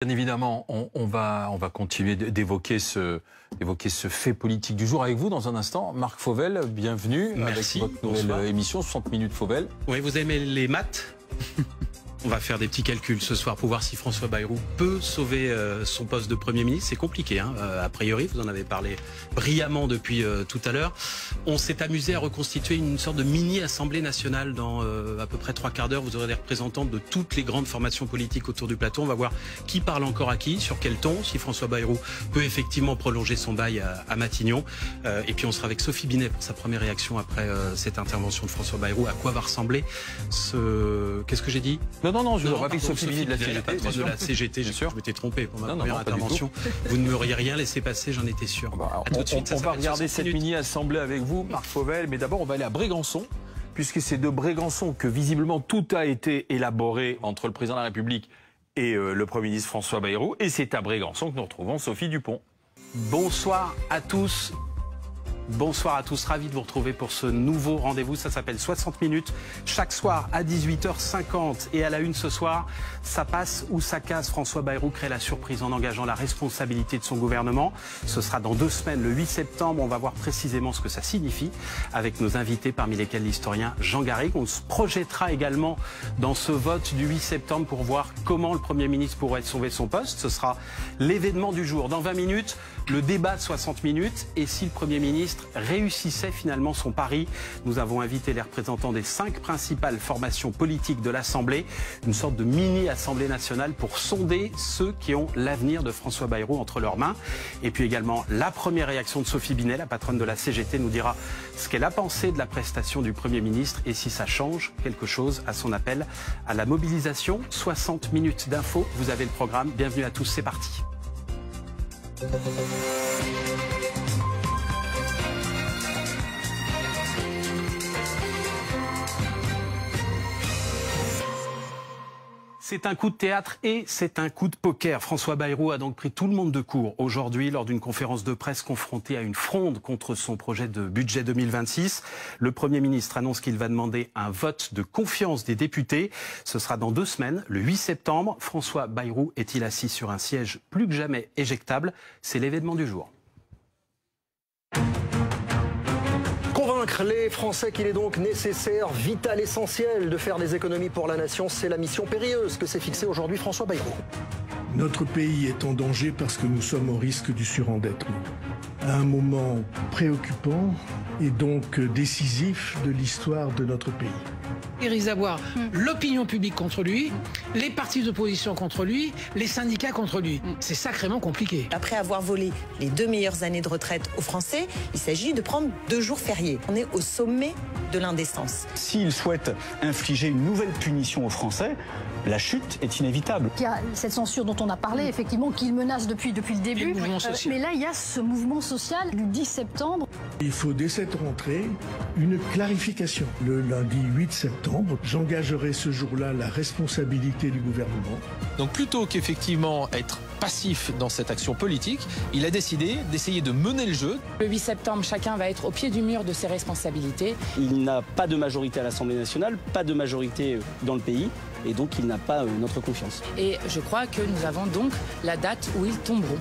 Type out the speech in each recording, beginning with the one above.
Bien évidemment, on va continuer d'évoquer ce fait politique du jour avec vous dans un instant. Marc Fauvel, bienvenue. Merci. Avec votre nouvelle émission, 60 minutes Fauvel. Oui, vous aimez les maths? On va faire des petits calculs ce soir pour voir si François Bayrou peut sauver son poste de Premier ministre. C'est compliqué, hein, a priori, vous en avez parlé brillamment depuis tout à l'heure. On s'est amusé à reconstituer une sorte de mini-assemblée nationale dans à peu près 3 quarts d'heure. Vous aurez des représentants de toutes les grandes formations politiques autour du plateau. On va voir qui parle encore à qui, sur quel ton, si François Bayrou peut effectivement prolonger son bail à Matignon. Et puis on sera avec Sophie Binet pour sa première réaction après cette intervention de François Bayrou. À quoi va ressembler ce... Qu'est-ce que j'ai dit? Non, je vous rappelle Sophie Binet de la CGT. De la CGT, je m'étais trompé pour ma première intervention. Vous ne m'auriez rien laissé passer, j'en étais sûr. À tout de suite. On va regarder cette mini-assemblée avec vous, Marc Fauvel. Mais d'abord, on va aller à Brégançon, puisque c'est de Brégançon que visiblement tout a été élaboré entre le président de la République et le Premier ministre François Bayrou. Et c'est à Brégançon que nous retrouvons Sophie Dupont. Bonsoir à tous. Bonsoir à tous, ravi de vous retrouver pour ce nouveau rendez-vous. Ça s'appelle 60 minutes, chaque soir à 18h50. Et à la une ce soir, ça passe ou ça casse. François Bayrou crée la surprise en engageant la responsabilité de son gouvernement. Ce sera dans 2 semaines, le 8 septembre. On va voir précisément ce que ça signifie avec nos invités, parmi lesquels l'historien Jean Garrigue. On se projettera également dans ce vote du 8 septembre pour voir comment le Premier ministre pourrait sauver son poste. Ce sera l'événement du jour. Dans 20 minutes, le débat de 60 minutes. Et si le Premier ministre réussissait finalement son pari, nous avons invité les représentants des 5 principales formations politiques de l'Assemblée, une sorte de mini-Assemblée nationale pour sonder ceux qui ont l'avenir de François Bayrou entre leurs mains. Et puis également la première réaction de Sophie Binet, la patronne de la CGT, nous dira ce qu'elle a pensé de la prestation du Premier ministre et si ça change quelque chose à son appel à la mobilisation. 60 minutes d'infos, vous avez le programme. Bienvenue à tous, c'est parti. C'est un coup de théâtre et c'est un coup de poker. François Bayrou a donc pris tout le monde de court aujourd'hui lors d'une conférence de presse confrontée à une fronde contre son projet de budget 2026. Le Premier ministre annonce qu'il va demander un vote de confiance des députés. Ce sera dans 2 semaines, le 8 septembre. François Bayrou est-il assis sur un siège plus que jamais éjectable? C'est l'événement du jour. Convaincre les Français qu'il est donc nécessaire, vital, essentiel de faire des économies pour la nation, c'est la mission périlleuse que s'est fixée aujourd'hui François Bayrou. Notre pays est en danger parce que nous sommes au risque du surendettement. À un moment préoccupant et donc décisif de l'histoire de notre pays. Il risque d'avoir l'opinion publique contre lui, les partis d'opposition contre lui, les syndicats contre lui. C'est sacrément compliqué. Après avoir volé les 2 meilleures années de retraite aux Français, il s'agit de prendre 2 jours fériés. On est au sommet de l'indécence. S'il souhaite infliger une nouvelle punition aux Français, la chute est inévitable. Il y a cette censure dont on a parlé, effectivement, qu'il menace depuis le début. Mais là, il y a ce mouvement social du 10 septembre. Il faut dès cette rentrée une clarification. Le lundi 8 septembre, j'engagerai ce jour-là la responsabilité du gouvernement. Donc plutôt qu'effectivement être passif dans cette action politique, il a décidé d'essayer de mener le jeu. Le 8 septembre, chacun va être au pied du mur de ses responsabilités. Il n'a pas de majorité à l'Assemblée nationale, pas de majorité dans le pays, et donc il n'a pas notre confiance. Et je crois que nous avons donc la date où ils tomberont.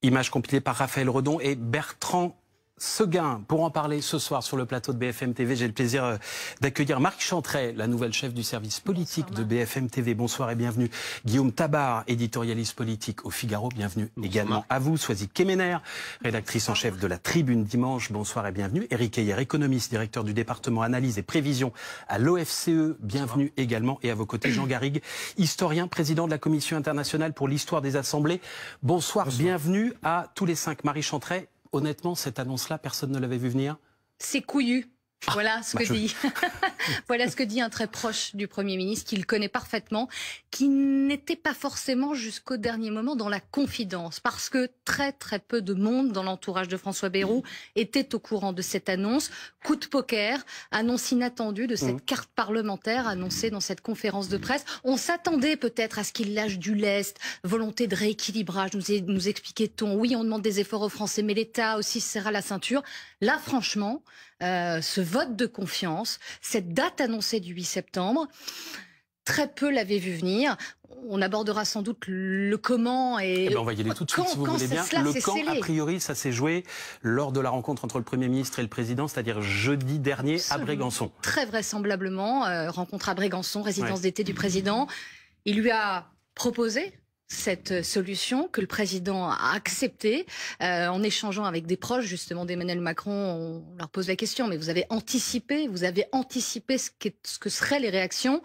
Image compilée par Raphaël Redon et Bertrand Seguin. Pour en parler ce soir sur le plateau de BFM TV, j'ai le plaisir d'accueillir Marie Chantray, la nouvelle chef du service politique de BFM TV. Bonsoir et bienvenue. Guillaume Tabar, éditorialiste politique au Figaro. Bienvenue également à vous. Soisy Kemener, rédactrice en chef de la Tribune Dimanche. Bonsoir et bienvenue. Éric Heyer, économiste, directeur du département analyse et prévision à l'OFCE. Bienvenue également. Et à vos côtés, Jean Garrigue, historien, président de la Commission internationale pour l'histoire des assemblées. Bonsoir. Bienvenue à tous les 5. Marie Chantray. Honnêtement, cette annonce-là, personne ne l'avait vu venir. C'est couillu. Voilà ce que dit. Voilà ce que dit un très proche du Premier ministre, qu'il connaît parfaitement, qui n'était pas forcément jusqu'au dernier moment dans la confidence, parce que très peu de monde dans l'entourage de François Bayrou était au courant de cette annonce. Coup de poker, annonce inattendue de cette carte parlementaire annoncée dans cette conférence de presse. On s'attendait peut-être à ce qu'il lâche du lest, volonté de rééquilibrage, nous expliquait-on. Oui, on demande des efforts aux Français, mais l'État aussi se serra la ceinture. Là, franchement, ce vote de confiance, cette date annoncée du 8 septembre, très peu l'avaient vu venir. On abordera sans doute le comment et on va y aller tout de suite si vous voulez bien. Le quand, a priori, ça s'est joué lors de la rencontre entre le Premier ministre et le Président, c'est-à-dire jeudi dernier à Brégançon. Très vraisemblablement, rencontre à Brégançon, résidence d'été du Président. Il lui a proposé cette solution que le président a acceptée en échangeant avec des proches justement d'Emmanuel Macron. On leur pose la question, mais vous avez anticipé ce que seraient les réactions.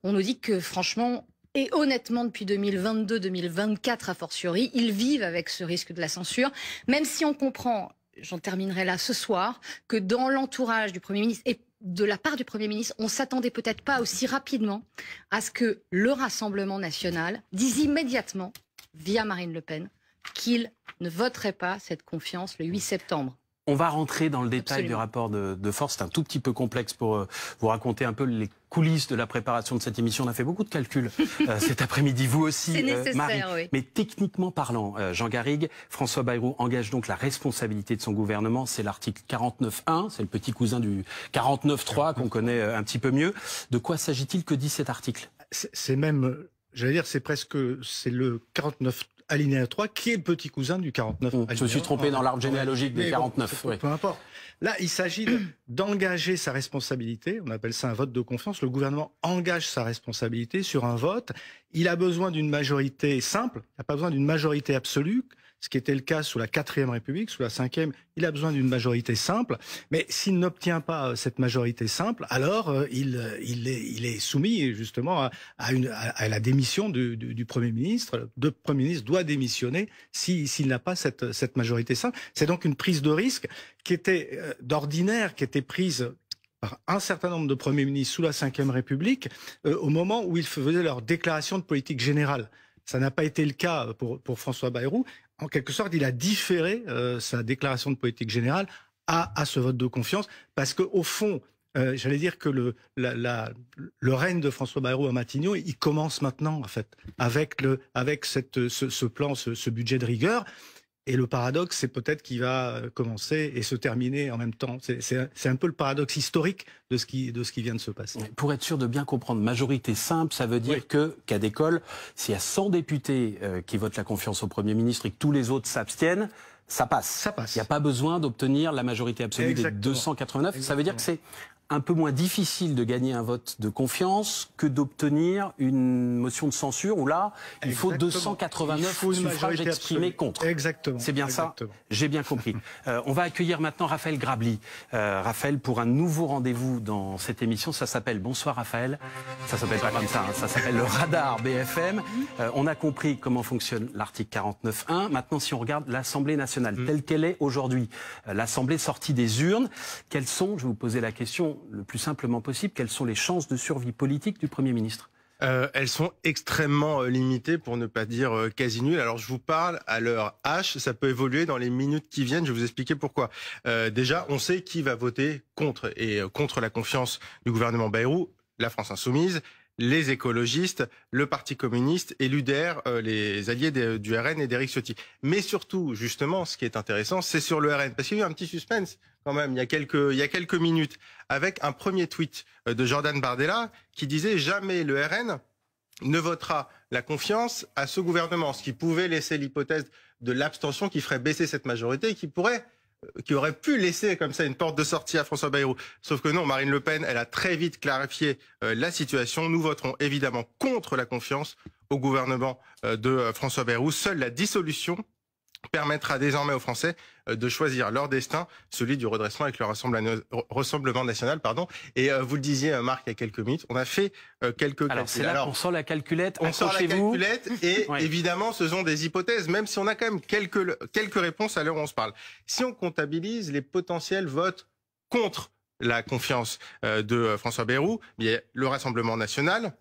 On nous dit que franchement et honnêtement depuis 2022-2024 a fortiori, ils vivent avec ce risque de la censure, même si on comprend, j'en terminerai là ce soir, que dans l'entourage du Premier ministre et de la part du Premier ministre, on s'attendait peut-être pas aussi rapidement à ce que le Rassemblement national dise immédiatement, via Marine Le Pen, qu'il ne voterait pas cette confiance le 8 septembre. On va rentrer dans le détail du rapport de force. C'est un tout petit peu complexe pour vous raconter un peu les coulisses de la préparation de cette émission. On a fait beaucoup de calculs cet après-midi, vous aussi, c'est nécessaire, Marie. Oui. Mais techniquement parlant, Jean Garrigue, François Bayrou engage donc la responsabilité de son gouvernement. C'est l'article 49.1, c'est le petit cousin du 49.3 qu'on connaît un petit peu mieux. De quoi s'agit-il? Que dit cet article? C'est même, j'allais dire, c'est le 49 alinéa 3 qui est le petit cousin du 49. Je me suis trompé dans l'arbre généalogique des 49. Peu importe. Là, il s'agit d'engager sa responsabilité. On appelle ça un vote de confiance. Le gouvernement engage sa responsabilité sur un vote. Il a besoin d'une majorité simple. Il n'a pas besoin d'une majorité absolue, ce qui était le cas sous la 4e République. Sous la 5e, il a besoin d'une majorité simple. Mais s'il n'obtient pas cette majorité simple, alors il est soumis justement à la démission du Premier ministre. Le Premier ministre doit démissionner s'il n'a pas cette majorité simple. C'est donc une prise de risque qui était d'ordinaire, qui était prise par un certain nombre de premiers ministres sous la 5e République au moment où ils faisaient leur déclaration de politique générale. Ça n'a pas été le cas pour François Bayrou. En quelque sorte, il a différé sa déclaration de politique générale à ce vote de confiance, parce qu'au fond, j'allais dire que le règne de François Bayrou à Matignon, il commence maintenant, en fait, avec ce plan, ce budget de rigueur. Et le paradoxe, c'est peut-être qu'il va commencer et se terminer en même temps. C'est un peu le paradoxe historique de ce qui vient de se passer. Pour être sûr de bien comprendre, majorité simple, ça veut dire qu'à d'école, s'il y a 100 députés qui votent la confiance au Premier ministre et que tous les autres s'abstiennent, ça passe. Ça passe. Il n'y a pas besoin d'obtenir la majorité absolue des 289. Exactement. Ça veut dire que c'est un peu moins difficile de gagner un vote de confiance que d'obtenir une motion de censure où là, il faut 289 suffrages exprimés contre. Exactement. C'est bien ça? J'ai bien compris. On va accueillir maintenant Raphaël Grabli. Raphaël, pour un nouveau rendez-vous dans cette émission, ça s'appelle Bonsoir Raphaël. Ça s'appelle pas comme ça, hein. Ça s'appelle le Radar BFM. On a compris comment fonctionne l'article 49.1. Maintenant, si on regarde l'Assemblée nationale telle qu'elle est aujourd'hui, l'Assemblée sortie des urnes, quelles sont, je vais vous poser la question le plus simplement possible, quelles sont les chances de survie politique du Premier ministre? Elles sont extrêmement limitées, pour ne pas dire quasi nulles. Alors je vous parle à l'heure H, ça peut évoluer dans les minutes qui viennent, je vais vous expliquer pourquoi. Déjà, on sait qui va voter contre, et contre la confiance du gouvernement Bayrou, la France Insoumise, les écologistes, le Parti communiste et l'UDR, les alliés du RN et d'Éric Ciotti. Mais surtout, justement, ce qui est intéressant, c'est sur le RN. Parce qu'il y a eu un petit suspense, quand même, il y a quelques minutes, avec un premier tweet de Jordan Bardella qui disait « Jamais le RN ne votera la confiance à ce gouvernement », ce qui pouvait laisser l'hypothèse de l'abstention qui ferait baisser cette majorité et qui aurait pu laisser comme ça une porte de sortie à François Bayrou. Sauf que non, Marine Le Pen, elle a très vite clarifié la situation. Nous voterons évidemment contre la confiance au gouvernement de François Bayrou. Seule la dissolution permettra désormais aux Français de choisir leur destin, celui du redressement avec le Rassemblement national. Et vous le disiez, Marc, il y a quelques minutes, on a fait quelques calculs. C'est là qu'on sort la calculette, on sort la calculette et ouais. Évidemment, ce sont des hypothèses, même si on a quand même quelques réponses à l'heure où on se parle. Si on comptabilise les potentiels votes contre la confiance de François Bayrou, il y a le Rassemblement national,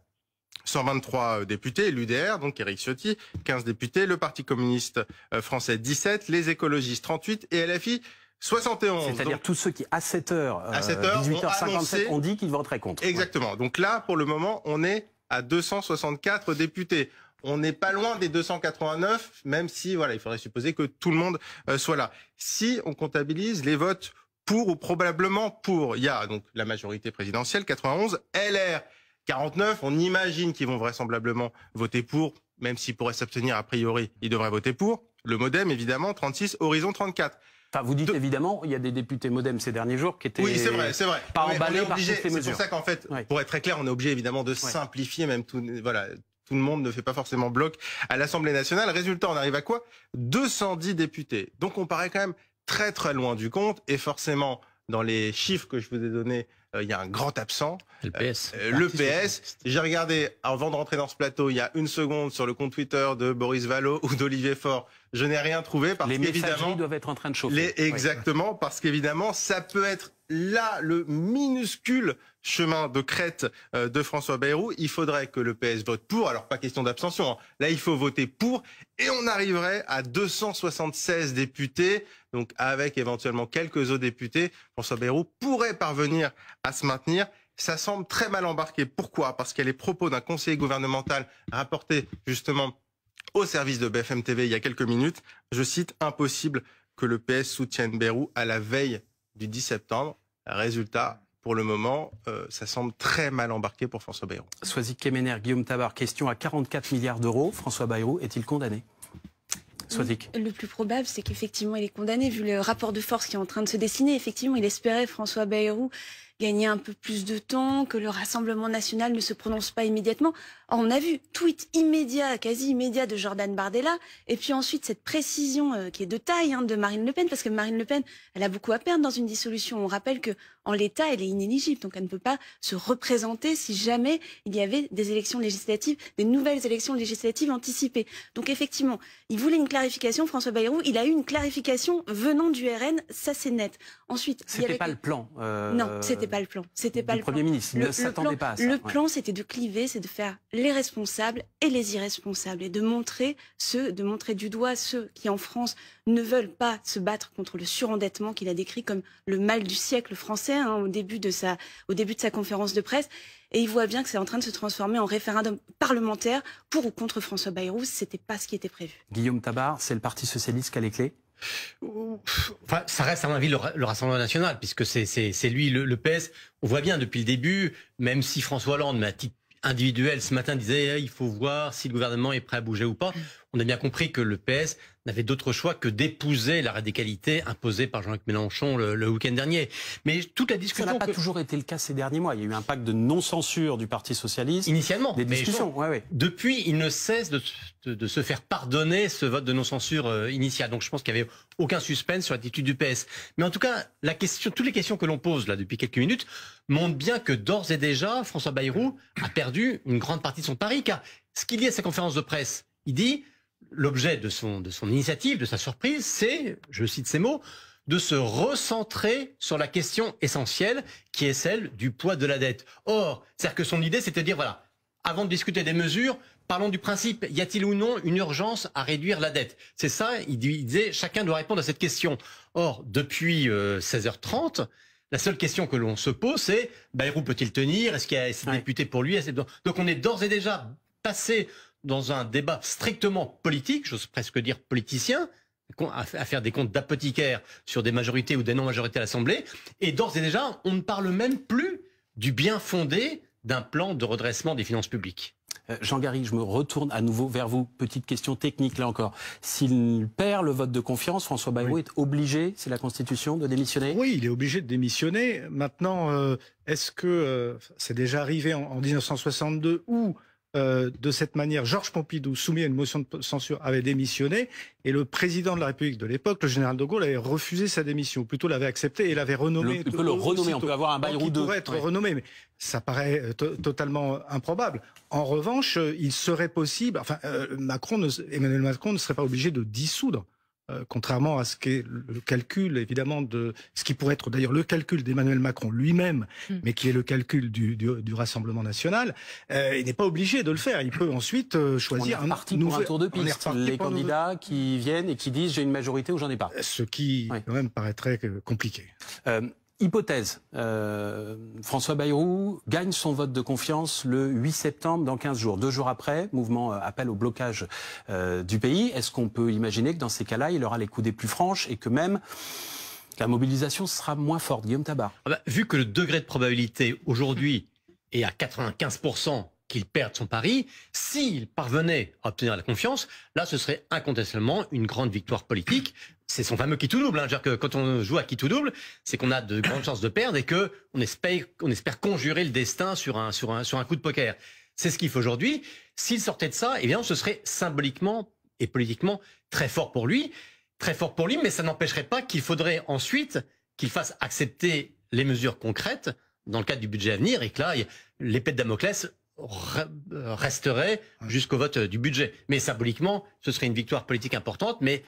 123 députés, l'UDR, donc Éric Ciotti, 15 députés, le Parti communiste français, 17, les écologistes, 38 et LFI, 71. C'est-à-dire tous ceux qui, à 7h, 18h57, ont dit qu'ils voteraient contre. Exactement. Ouais. Donc là, pour le moment, on est à 264 députés. On n'est pas loin des 289, même si, voilà, il faudrait supposer que tout le monde soit là. Si on comptabilise les votes pour ou probablement pour, il y a donc la majorité présidentielle, 91, LR, 49. On imagine qu'ils vont vraisemblablement voter pour, même s'ils pourraient s'abstenir, a priori, ils devraient voter pour. Le MoDem, évidemment, 36, Horizon 34. Enfin, vous dites évidemment, il y a des députés MoDem ces derniers jours qui étaient c'est vrai. pas emballés par toutes les mesures. C'est pour ça qu'en fait, pour être très clair, on est obligé évidemment de simplifier, même tout le monde ne fait pas forcément bloc à l'Assemblée nationale. Résultat, on arrive à quoi? 210 députés. Donc on paraît quand même très très loin du compte, et forcément, dans les chiffres que je vous ai donnés, il y a un grand absent. Le PS. Le PS. J'ai regardé, avant de rentrer dans ce plateau, il y a une seconde sur le compte Twitter de Boris Vallaud ou d'Olivier Faure. Je n'ai rien trouvé parce qu'évidemment... Les doivent être en train de chauffer. Exactement, parce qu'évidemment, ça peut être là le minuscule chemin de crête de François Bayrou. Il faudrait que le PS vote pour. Alors, pas question d'abstention. Là, il faut voter pour. Et on arriverait à 276 députés. Donc, avec éventuellement quelques autres députés, François Bayrou pourrait parvenir à se maintenir. Ça semble très mal embarqué. Pourquoi? Parce qu'il y a les propos d'un conseiller gouvernemental rapporté justement au service de BFM TV il y a quelques minutes. Je cite: impossible que le PS soutienne Bayrou à la veille du 10 septembre. Résultat, pour le moment, ça semble très mal embarqué pour François Bayrou. Soisy Kemener, Guillaume Tabar, question à 44 milliards d'euros. François Bayrou est-il condamné? Soisy. Le plus probable, c'est qu'effectivement, il est condamné, vu le rapport de force qui est en train de se dessiner. Effectivement, il espérait, François Bayrou, gagner un peu plus de temps, que le Rassemblement national ne se prononce pas immédiatement. Or, on a vu tweet immédiat, quasi immédiat de Jordan Bardella, et puis ensuite cette précision qui est de taille de Marine Le Pen, parce que Marine Le Pen, elle a beaucoup à perdre dans une dissolution. On rappelle que en l'état, elle est inéligible, donc elle ne peut pas se représenter si jamais il y avait des élections législatives, des nouvelles élections législatives anticipées. Donc effectivement, il voulait une clarification, François Bayrou, il a eu une clarification venant du RN, ça c'est net. Ensuite, c'était pas le plan. Non, c'était pas le plan. C'était pas le Premier ministre. Il ne s'attendait pas à ça. Le plan, c'était de cliver, c'est de faire les responsables et les irresponsables, et de montrer du doigt ceux qui en France ne veulent pas se battre contre le surendettement qu'il a décrit comme le mal du siècle français au début de sa conférence de presse. Et il voit bien que c'est en train de se transformer en référendum parlementaire pour ou contre François Bayrou. C'était pas ce qui était prévu. Guillaume Tabar, c'est le Parti socialiste qui a les clés? Enfin, ça reste à mon avis le Rassemblement national, puisque c'est lui le PS. On voit bien depuis le début, même si François Hollande, mais à titre individuel, ce matin disait il faut voir si le gouvernement est prêt à bouger ou pas. On a bien compris que le PS n'avait d'autre choix que d'épouser la radicalité imposée par Jean-Luc Mélenchon le week-end dernier. Mais toute la discussion... Ça n'a pas toujours été le cas ces derniers mois. Il y a eu un pacte de non-censure du Parti socialiste. Initialement. Des discussions, Depuis, il ne cesse de se faire pardonner ce vote de non-censure initial. Donc je pense qu'il n'y avait aucun suspense sur l'attitude du PS. Mais en tout cas, toutes les questions que l'on pose là depuis quelques minutes montrent bien que d'ores et déjà, François Bayrou a perdu une grande partie de son pari. Car ce qu'il dit à sa conférence de presse, il dit... L'objet de son initiative, de sa surprise, c'est, je cite ces mots, de se recentrer sur la question essentielle qui est celle du poids de la dette. Or, c'est-à-dire que son idée, c'était de dire, voilà, avant de discuter des mesures, parlons du principe, y a-t-il ou non une urgence à réduire la dette? C'est ça, il disait, chacun doit répondre à cette question. Or, depuis 16h30, la seule question que l'on se pose, c'est, Bayrou peut-il tenir? Est-ce qu'il y a assez de députés pour lui? Donc on est d'ores et déjà passé dans un débat strictement politique, j'ose presque dire politicien, à faire des comptes d'apothicaire sur des majorités ou des non-majorités à l'Assemblée. Et d'ores et déjà, on ne parle même plus du bien fondé d'un plan de redressement des finances publiques. Jean Garry, je me retourne à nouveau vers vous. Petite question technique là encore. S'il perd le vote de confiance, François Bayrou est obligé, c'est la Constitution, de démissionner? Oui, il est obligé de démissionner. Maintenant, est-ce que c'est déjà arrivé en 1962 où de cette manière, Georges Pompidou, soumis à une motion de censure, avait démissionné, et le président de la République de l'époque, le général de Gaulle, avait refusé sa démission, ou plutôt l'avait accepté et l'avait renommé. On peut le renommer, on peut avoir un Bayrou 2. Il pourrait être renommé, mais ça paraît totalement improbable. En revanche, il serait possible, Emmanuel Macron ne serait pas obligé de dissoudre. Contrairement à ce qu'est le calcul, évidemment, de ce qui pourrait être d'ailleurs le calcul d'Emmanuel Macron lui-même, mais qui est le calcul du Rassemblement national, il n'est pas obligé de le faire. Il peut ensuite choisir pour un tour de piste. Les candidats qui viennent et qui disent j'ai une majorité ou j'en ai pas. Ce qui, quand même, paraîtrait compliqué. Hypothèse, François Bayrou gagne son vote de confiance le 8 septembre, dans 15 jours. 2 jours après, mouvement appel au blocage du pays. Est-ce qu'on peut imaginer que dans ces cas-là, il aura les coudées plus franches et que même la mobilisation sera moins forte? Guillaume Tabar. Vu que le degré de probabilité aujourd'hui et à 95% qu'il perde son pari, s'il parvenait à obtenir la confiance, là, ce serait incontestablement une grande victoire politique. C'est son fameux qui tout double. C'est-à-dire que quand on joue à qui tout double, c'est qu'on a de grandes chances de perdre et que on espère conjurer le destin sur un coup de poker. C'est ce qu'il faut aujourd'hui. S'il sortait de ça, évidemment, ce serait symboliquement et politiquement très fort pour lui. Très fort pour lui, mais ça n'empêcherait pas qu'il faudrait ensuite qu'il fasse accepter les mesures concrètes dans le cadre du budget à venir et que là, l'épée de Damoclès resterait jusqu'au vote du budget. Mais symboliquement, ce serait une victoire politique importante, mais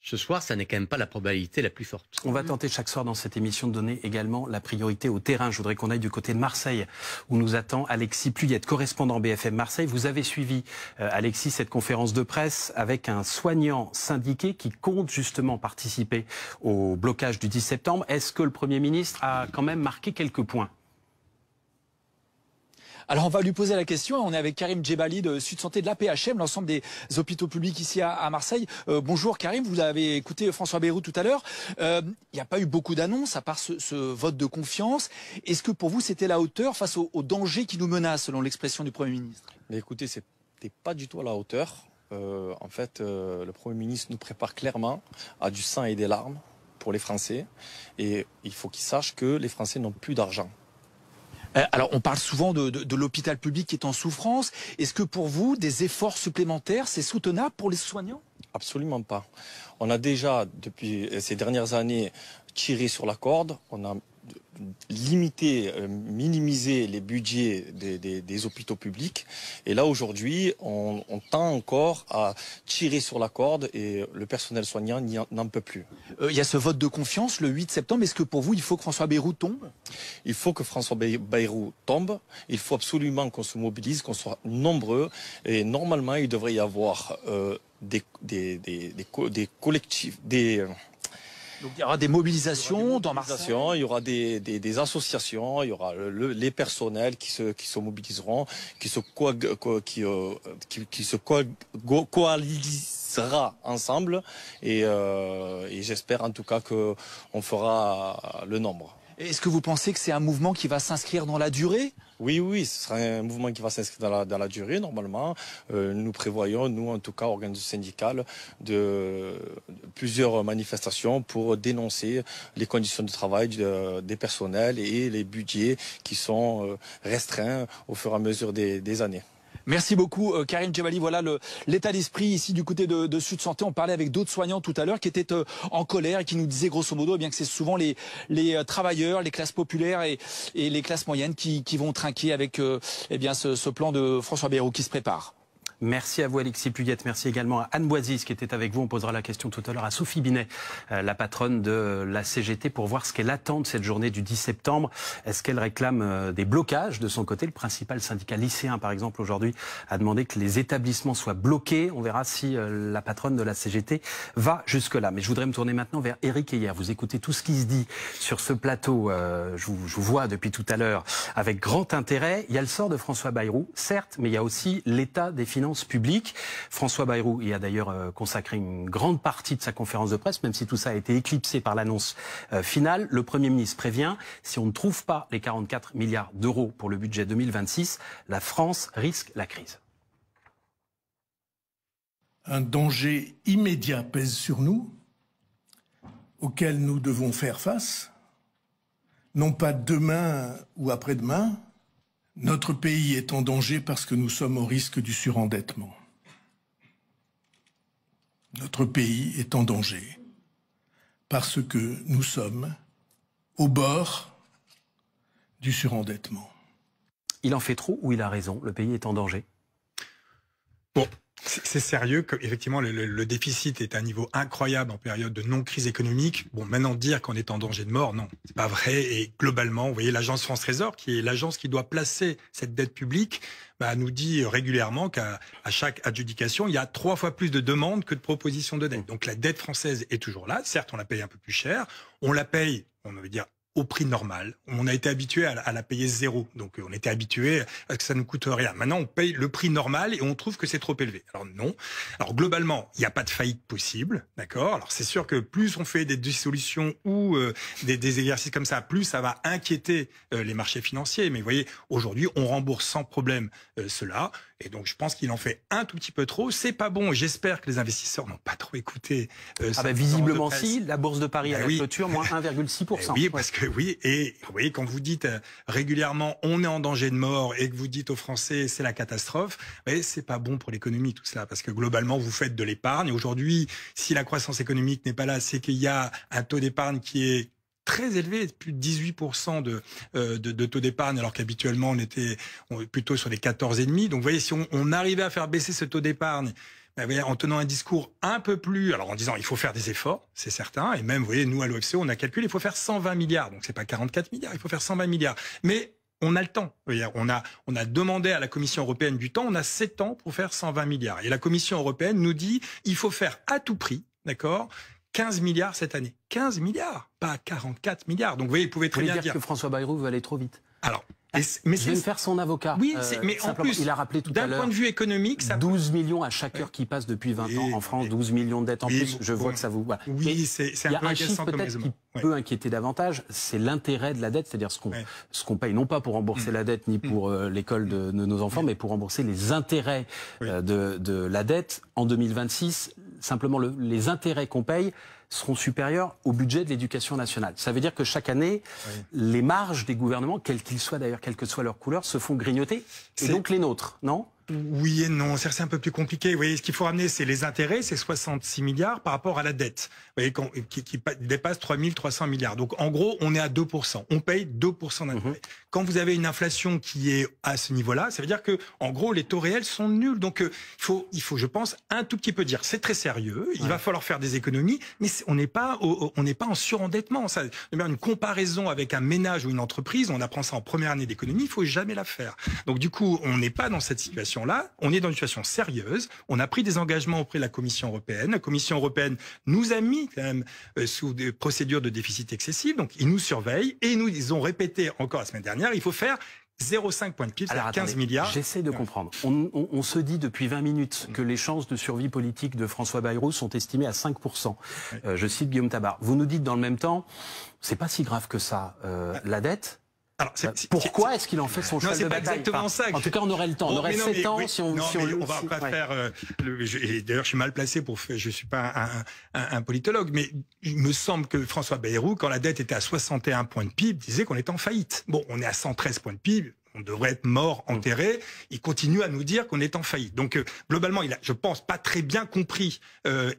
ce soir, ça n'est quand même pas la probabilité la plus forte. On va tenter chaque soir dans cette émission de donner également la priorité au terrain. Je voudrais qu'on aille du côté de Marseille, où nous attend Alexis Pluyette, correspondant BFM Marseille. Vous avez suivi, Alexis, cette conférence de presse avec un soignant syndiqué qui compte justement participer au blocage du 10 septembre. Est-ce que le Premier ministre a quand même marqué quelques points ? Alors on va lui poser la question, on est avec Karim Djebali de Sud Santé de l'AP-HM, l'ensemble des hôpitaux publics ici à Marseille. Bonjour Karim, vous avez écouté François Bayrou tout à l'heure. Il n'y a pas eu beaucoup d'annonces à part ce vote de confiance. Est-ce que pour vous c'était la hauteur face au danger qui nous menace selon l'expression du Premier ministre? Mais écoutez, c'était pas du tout à la hauteur. En fait, le Premier ministre nous prépare clairement à du sang et des larmes pour les Français. Et il faut qu'ils sachent que les Français n'ont plus d'argent. Alors, on parle souvent de l'hôpital public qui est en souffrance. Est-ce que pour vous, des efforts supplémentaires, c'est soutenable pour les soignants? Absolument pas. On a déjà, depuis ces dernières années, tiré sur la corde. On a limiter, minimiser les budgets des hôpitaux publics. Et là, aujourd'hui, on tend encore à tirer sur la corde et le personnel soignant n'en peut plus. Il y a ce vote de confiance le 8 septembre. Est-ce que pour vous, il faut que François Bayrou tombe? Il faut que François Bayrou tombe. Il faut absolument qu'on se mobilise, qu'on soit nombreux. Et normalement, il devrait y avoir des collectifs, Donc il y aura des mobilisations dans Marseille. Il y aura des associations, il y aura les personnels qui se mobiliseront, qui se coalisera ensemble et j'espère en tout cas qu'on fera le nombre. Est-ce que vous pensez que c'est un mouvement qui va s'inscrire dans la durée? Oui, ce sera un mouvement qui va s'inscrire dans la durée, normalement. Nous prévoyons, nous en tout cas, organisation syndicale, de plusieurs manifestations pour dénoncer les conditions de travail des personnels et les budgets qui sont restreints au fur et à mesure des années. Merci beaucoup Karim Djebali. Voilà l'état d'esprit ici du côté de Sud Santé. On parlait avec d'autres soignants tout à l'heure qui étaient en colère et qui nous disaient grosso modo que c'est souvent les travailleurs, les classes populaires et les classes moyennes qui vont trinquer avec ce plan de François Bayrou qui se prépare. Merci à vous Alexis Pluyette, merci également à Anne Boisys qui était avec vous. On posera la question tout à l'heure à Sophie Binet, la patronne de la CGT, pour voir ce qu'elle attend de cette journée du 10 septembre. Est-ce qu'elle réclame des blocages de son côté? Le principal syndicat lycéen, par exemple, aujourd'hui, a demandé que les établissements soient bloqués. On verra si la patronne de la CGT va jusque-là. Mais je voudrais me tourner maintenant vers Éric Heyer. Vous écoutez tout ce qui se dit sur ce plateau. Je vous vois depuis tout à l'heure avec grand intérêt. Il y a le sort de François Bayrou, certes, mais il y a aussi l'état des finances publiques. François Bayrou y a d'ailleurs consacré une grande partie de sa conférence de presse, même si tout ça a été éclipsé par l'annonce finale. Le Premier ministre prévient, si on ne trouve pas les 44 milliards d'euros pour le budget 2026, la France risque la crise. Un danger immédiat pèse sur nous, auquel nous devons faire face, non pas demain ou après-demain. Notre pays est en danger parce que nous sommes au risque du surendettement. Notre pays est en danger parce que nous sommes au bord du surendettement. Il en fait trop ou il a raison? Le pays est en danger? Bon, c'est sérieux. Effectivement, le déficit est à un niveau incroyable en période de non-crise économique. Bon, maintenant, dire qu'on est en danger de mort, non, c'est pas vrai. Et globalement, vous voyez, l'agence France Trésor, qui est l'agence qui doit placer cette dette publique, nous dit régulièrement qu'à chaque adjudication, il y a 3 fois plus de demandes que de propositions de dette. Donc la dette française est toujours là. Certes, on la paye un peu plus cher. On la paye, on veut dire, au prix normal. On a été habitué à la payer 0. Donc on était habitué à ce que ça ne coûte rien. Maintenant, on paye le prix normal et on trouve que c'est trop élevé. Alors non. Alors globalement, il n'y a pas de faillite possible, d'accord? Alors c'est sûr que plus on fait des dissolutions ou des exercices comme ça, plus ça va inquiéter les marchés financiers. Mais vous voyez, aujourd'hui, on rembourse sans problème cela. Et donc je pense qu'il en fait un tout petit peu trop. C'est pas bon. J'espère que les investisseurs n'ont pas trop écouté. Visiblement si, la Bourse de Paris à la clôture, moins 1,6%. Oui, parce que oui, et vous voyez, quand vous dites régulièrement on est en danger de mort et que vous dites aux Français c'est la catastrophe, c'est pas bon pour l'économie tout cela, parce que globalement vous faites de l'épargne. Et aujourd'hui, si la croissance économique n'est pas là, c'est qu'il y a un taux d'épargne qui est très élevé, plus de 18% de taux d'épargne, alors qu'habituellement on était plutôt sur les 14,5. Donc vous voyez, si on arrivait à faire baisser ce taux d'épargne, en tenant un discours un peu plus, alors en disant il faut faire des efforts, c'est certain, et même, vous voyez, nous à l'OFCE, on a calculé, il faut faire 120 milliards, donc c'est pas 44 milliards, il faut faire 120 milliards. Mais on a le temps. On a demandé à la Commission européenne du temps, on a 7 ans pour faire 120 milliards. Et la Commission européenne nous dit il faut faire à tout prix, d'accord, 15 milliards cette année. 15 milliards, pas 44 milliards. Donc vous voyez, vous pouvez très bien dire que François Bayrou va aller trop vite. Alors, mais je vais me faire son avocat. Oui, mais en plus, il a rappelé tout à l'heure. D'un point de vue économique, ça 12 millions à chaque heure qui passe depuis 20 ans en France, 12 millions de dettes en plus. Je vois que ça vous. Voilà. Oui, c'est un peu agaçant comme raisonnement. Qui peut inquiéter davantage, c'est l'intérêt de la dette, c'est-à-dire ce qu'on paye non pas pour rembourser la dette ni pour l'école de nos enfants, mais pour rembourser les intérêts de la dette en 2026. Simplement, les intérêts qu'on paye seront supérieurs au budget de l'éducation nationale. Ça veut dire que chaque année, les marges des gouvernements, quels qu'ils soient d'ailleurs, quelle que soit leur couleur, se font grignoter, et donc les nôtres, non ? Oui et non, c'est un peu plus compliqué. Vous voyez, ce qu'il faut ramener, c'est les intérêts, c'est 66 milliards par rapport à la dette, vous voyez, qui dépasse 3300 milliards. Donc en gros, on est à 2%. On paye 2% d'intérêt. Quand vous avez une inflation qui est à ce niveau-là, ça veut dire que, en gros, les taux réels sont nuls. Donc il faut, je pense, un tout petit peu dire, c'est très sérieux. Il va falloir faire des économies, mais on n'est pas en surendettement. Ça, une comparaison avec un ménage ou une entreprise, on apprend ça en première année d'économie, il faut jamais la faire. Donc du coup, on n'est pas dans cette situation. Là, on est dans une situation sérieuse. On a pris des engagements auprès de la Commission européenne. La Commission européenne nous a mis quand même sous des procédures de déficit excessif. Donc, ils nous surveillent et ils ont répété encore la semaine dernière, il faut faire 0,5 points de PIB, c'est 15 milliards. J'essaie de comprendre. On se dit depuis 20 minutes que les chances de survie politique de François Bayrou sont estimées à 5%. Je cite Guillaume Tabar. Vous nous dites dans le même temps, c'est pas si grave que ça, la dette. Alors, pourquoi est-ce qu'il en fait son cheval de bataille? C'est pas exactement ça. En tout cas, on aurait le temps. On aurait 7 ans si on... on va pas faire... et d'ailleurs, je suis mal placé pour faire... Je suis pas un politologue, mais il me semble que François Bayrou, quand la dette était à 61 points de PIB, disait qu'on était en faillite. Bon, on est à 113 points de PIB. On devrait être mort, enterré. Il continue à nous dire qu'on est en faillite. Donc, globalement, il a, je pense, pas très bien compris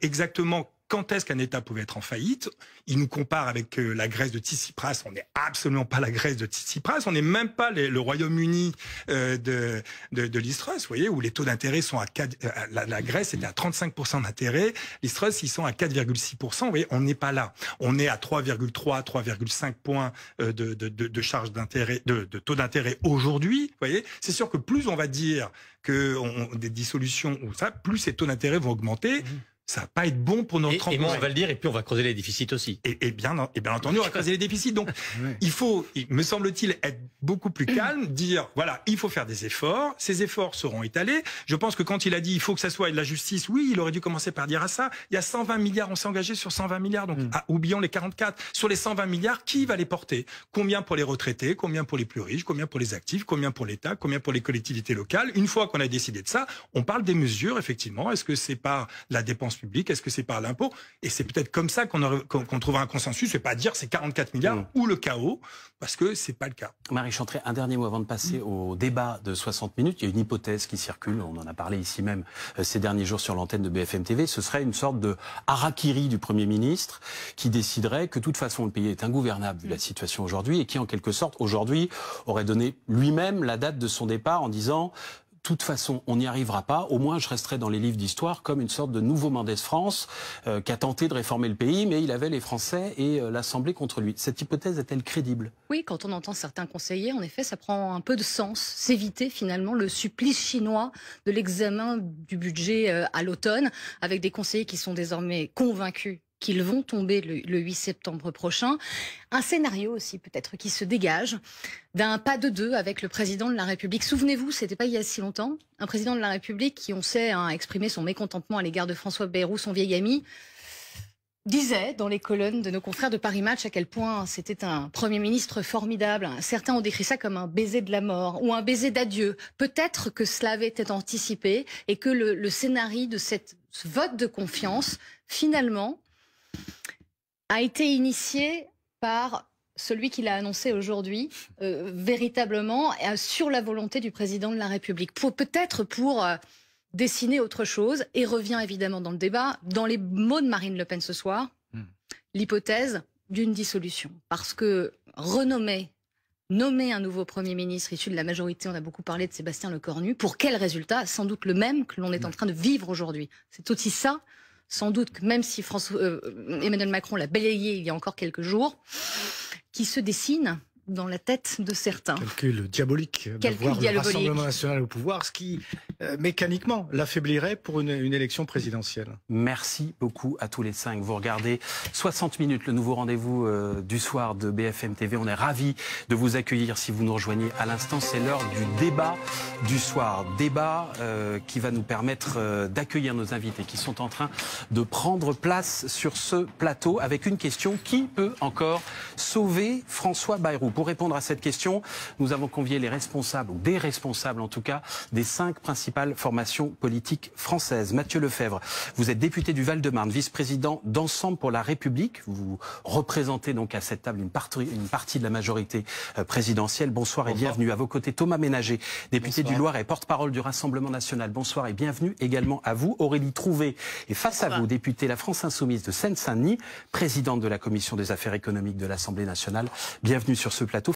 exactement quand est-ce qu'un État pouvait être en faillite. Il nous compare avec la Grèce de Tsipras. On n'est absolument pas la Grèce de Tsipras. On n'est même pas le Royaume-Uni de l'Istrus, vous voyez, où les taux d'intérêt sont à 4... La Grèce était à 35% d'intérêt. L'Istrus, ils sont à 4,6%. Vous voyez, on n'est pas là. On est à 3,3, 3,5 points de charge d'intérêt, de taux d'intérêt aujourd'hui. Vous voyez, c'est sûr que plus on va dire que des dissolutions ou ça, plus ces taux d'intérêt vont augmenter. Ça va pas être bon pour notre emploi. Et moi, on va le dire, et puis on va creuser les déficits aussi. Et bien entendu, on va creuser les déficits. Donc, il faut, me semble-t-il, être beaucoup plus calme, dire, voilà, il faut faire des efforts. Ces efforts seront étalés. Je pense que quand il a dit, il faut que ça soit de la justice, oui, il aurait dû commencer par dire à ça. Il y a 120 milliards, on s'est engagé sur 120 milliards. Donc, oublions les 44. Sur les 120 milliards, qui va les porter? Combien pour les retraités? Combien pour les plus riches? Combien pour les actifs? Combien pour l'État? Combien pour les collectivités locales? Une fois qu'on a décidé de ça, on parle des mesures, effectivement. Est-ce que c'est par la dépense publique? Est-ce que c'est par l'impôt? Et c'est peut-être comme ça qu'on trouvera un consensus. C'est pas dire c'est 44 milliards ou le chaos, parce que c'est pas le cas. Marie Chantrey, un dernier mot avant de passer au débat de 60 minutes. Il y a une hypothèse qui circule, on en a parlé ici même ces derniers jours sur l'antenne de BFM TV. Ce serait une sorte de harakiri du Premier ministre qui déciderait que de toute façon le pays est ingouvernable vu la situation aujourd'hui et qui en quelque sorte aujourd'hui aurait donné lui-même la date de son départ en disant: de toute façon, on n'y arrivera pas. Au moins, je resterai dans les livres d'histoire comme une sorte de nouveau Mendès France qui a tenté de réformer le pays, mais il avait les Français et l'Assemblée contre lui. Cette hypothèse est-elle crédible? Oui, quand on entend certains conseillers, en effet, ça prend un peu de sens. S'éviter finalement le supplice chinois de l'examen du budget à l'automne, avec des conseillers qui sont désormais convaincus qu'ils vont tomber le 8 septembre prochain. Un scénario aussi peut-être qui se dégage d'un pas de deux avec le président de la République. Souvenez-vous, c'était pas il y a si longtemps, un président de la République qui, on sait, a exprimé son mécontentement à l'égard de François Bayrou, son vieil ami, disait dans les colonnes de nos confrères de Paris Match à quel point c'était un Premier ministre formidable. Certains ont décrit ça comme un baiser de la mort ou un baiser d'adieu. Peut-être que cela avait été anticipé et que le scénario de ce vote de confiance, finalement, a été initié par celui qui l'a annoncé aujourd'hui, véritablement sur la volonté du président de la République. Peut-être pour dessiner autre chose, et revient évidemment dans le débat, dans les mots de Marine Le Pen ce soir, l'hypothèse d'une dissolution. Parce que nommer un nouveau Premier ministre issu de la majorité, on a beaucoup parlé de Sébastien Lecornu, pour quel résultat? Sans doute le même que l'on est en train de vivre aujourd'hui. C'est aussi ça, sans doute, que même si Emmanuel Macron l'a balayé il y a encore quelques jours, qui se dessine dans la tête de certains. Calcul diabolique d'avoir le Rassemblement national au pouvoir, ce qui mécaniquement l'affaiblirait pour une élection présidentielle. Merci beaucoup à tous les 5. Vous regardez 60 minutes, le nouveau rendez-vous du soir de BFM TV. On est ravis de vous accueillir si vous nous rejoignez à l'instant. C'est l'heure du débat du soir. Débat qui va nous permettre d'accueillir nos invités qui sont en train de prendre place sur ce plateau avec une question: qui peut encore sauver François Bayrou? Pour répondre à cette question, nous avons convié les responsables, ou des responsables en tout cas, des 5 principales formations politiques françaises. Mathieu Lefebvre, vous êtes député du Val-de-Marne, vice-président d'Ensemble pour la République. Vous représentez donc à cette table une partie de la majorité présidentielle. Bonsoir et bienvenue. À vos côtés, Thomas Ménager, député du Loiret, porte-parole du Rassemblement national. Bonsoir et bienvenue également à vous. Aurélie Trouvé est face à vous, députée La France Insoumise de Seine-Saint-Denis, présidente de la Commission des Affaires économiques de l'Assemblée nationale. Bienvenue sur ce plateau.